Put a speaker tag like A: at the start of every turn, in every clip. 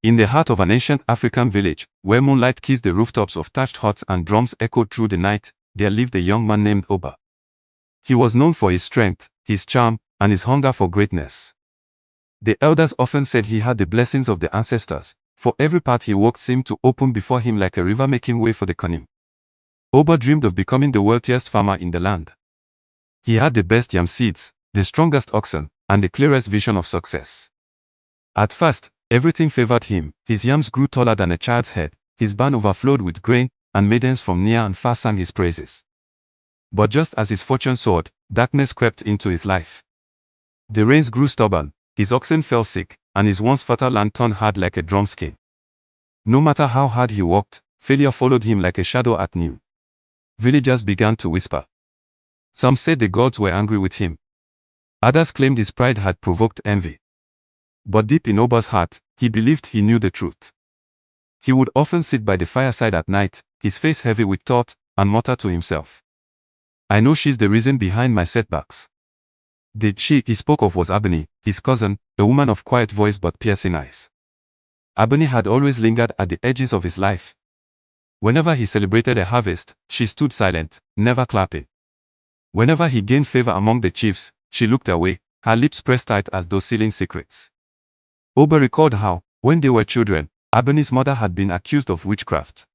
A: In the heart of an ancient African village, where moonlight kissed the rooftops of thatched huts and drums echoed through the night, there lived a young man named Oba. He was known for his strength, his charm, and his hunger for greatness. The elders often said he had the blessings of the ancestors, for every path he walked seemed to open before him like a river making way for the canoe. Oba dreamed of becoming the wealthiest farmer in the land. He had the best yam seeds, the strongest oxen, and the clearest vision of success. At first, everything favored him. His yams grew taller than a child's head, his barn overflowed with grain, and maidens from near and far sang his praises. But just as his fortune soared, darkness crept into his life. The rains grew stubborn, his oxen fell sick, and his once fertile land turned hard like a drum skin. No matter how hard he worked, failure followed him like a shadow at noon. Villagers began to whisper. Some said the gods were angry with him. Others claimed his pride had provoked envy. But deep in Oba's heart, he believed he knew the truth. He would often sit by the fireside at night, his face heavy with thought, and mutter to himself. I know she's the reason behind my setbacks. The she he spoke of was Ebony, his cousin, a woman of quiet voice but piercing eyes. Ebony had always lingered at the edges of his life. Whenever he celebrated a harvest, she stood silent, never clapping. Whenever he gained favor among the chiefs, she looked away, her lips pressed tight as though sealing secrets. Oba recalled how, when they were children, Ebony's mother had been accused of witchcraft.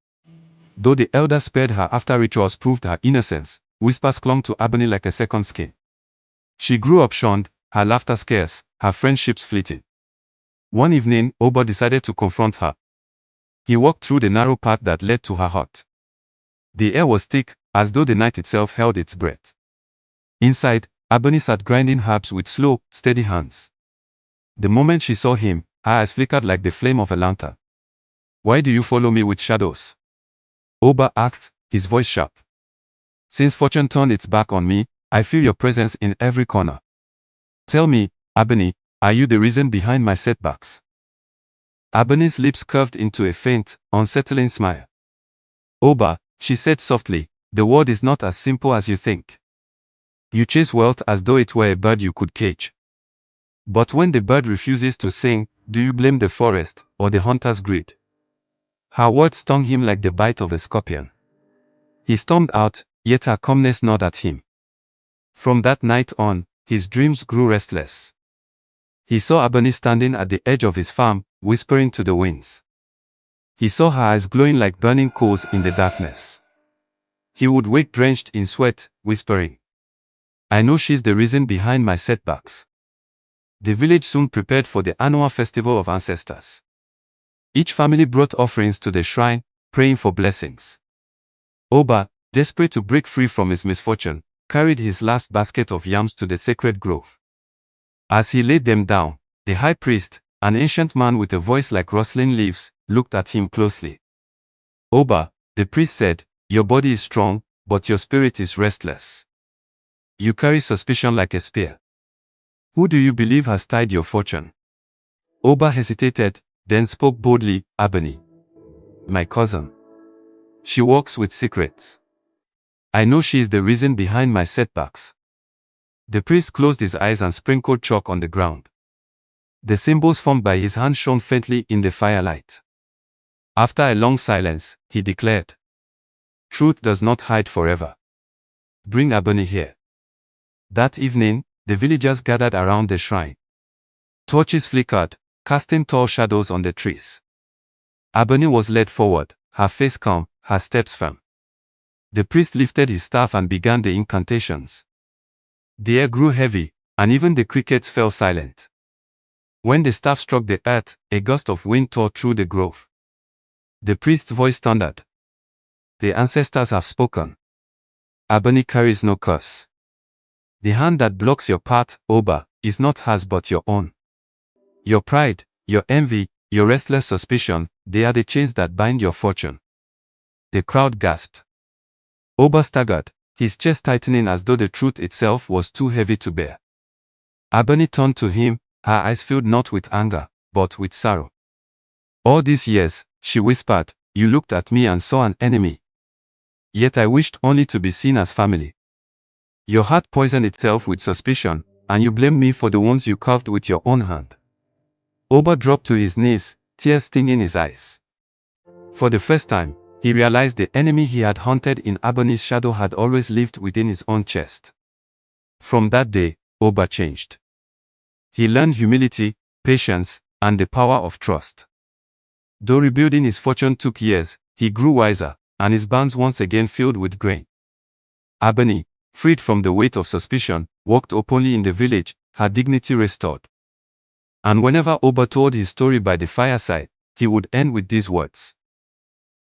A: Though the elders spared her after rituals proved her innocence, whispers clung to Ebony like a second skin. She grew up shunned, her laughter scarce, her friendships fleeting. One evening, Oba decided to confront her. He walked through the narrow path that led to her hut. The air was thick, as though the night itself held its breath. Inside, Ebony sat grinding herbs with slow, steady hands. The moment she saw him, her eyes flickered like the flame of a lantern. Why do you follow me with shadows? Oba asked, his voice sharp. Since fortune turned its back on me, I feel your presence in every corner. Tell me, Ebony, are you the reason behind my setbacks? Ebony's lips curved into a faint, unsettling smile. Oba, she said softly, the world is not as simple as you think. You chase wealth as though it were a bird you could cage. But when the bird refuses to sing, do you blame the forest, or the hunter's greed? Her words stung him like the bite of a scorpion. He stormed out, yet her calmness gnawed at him. From that night on, his dreams grew restless. He saw Ebony standing at the edge of his farm, whispering to the winds. He saw her eyes glowing like burning coals in the darkness. He would wake drenched in sweat, whispering, I know she's the reason behind my setbacks. The village soon prepared for the annual festival of ancestors. Each family brought offerings to the shrine, praying for blessings. Oba, desperate to break free from his misfortune, carried his last basket of yams to the sacred grove. As he laid them down, the high priest, an ancient man with a voice like rustling leaves, looked at him closely. Oba, the priest said, your body is strong, but your spirit is restless. You carry suspicion like a spear. Who do you believe has tied your fortune? Oba hesitated, then spoke boldly, Ebony. My cousin. She walks with secrets. I know she is the reason behind my setbacks. The priest closed his eyes and sprinkled chalk on the ground. The symbols formed by his hand shone faintly in the firelight. After a long silence, he declared, Truth does not hide forever. Bring Ebony here. That evening, the villagers gathered around the shrine. Torches flickered, casting tall shadows on the trees. Ebony was led forward, her face calm, her steps firm. The priest lifted his staff and began the incantations. The air grew heavy, and even the crickets fell silent. When the staff struck the earth, a gust of wind tore through the grove. The priest's voice thundered. The ancestors have spoken. Ebony carries no curse. The hand that blocks your path, Oba, is not hers but your own. Your pride, your envy, your restless suspicion, they are the chains that bind your fortune. The crowd gasped. Oba staggered, his chest tightening as though the truth itself was too heavy to bear. Ebony turned to him, her eyes filled not with anger, but with sorrow. All these years, she whispered, you looked at me and saw an enemy. Yet I wished only to be seen as family. Your heart poisoned itself with suspicion, and you blame me for the wounds you carved with your own hand. Oba dropped to his knees, tears stinging his eyes. For the first time, he realized the enemy he had hunted in Abani's shadow had always lived within his own chest. From that day, Oba changed. He learned humility, patience, and the power of trust. Though rebuilding his fortune took years, he grew wiser, and his barns once again filled with grain. Abani, freed from the weight of suspicion, walked openly in the village, her dignity restored. And whenever Oba told his story by the fireside, he would end with these words.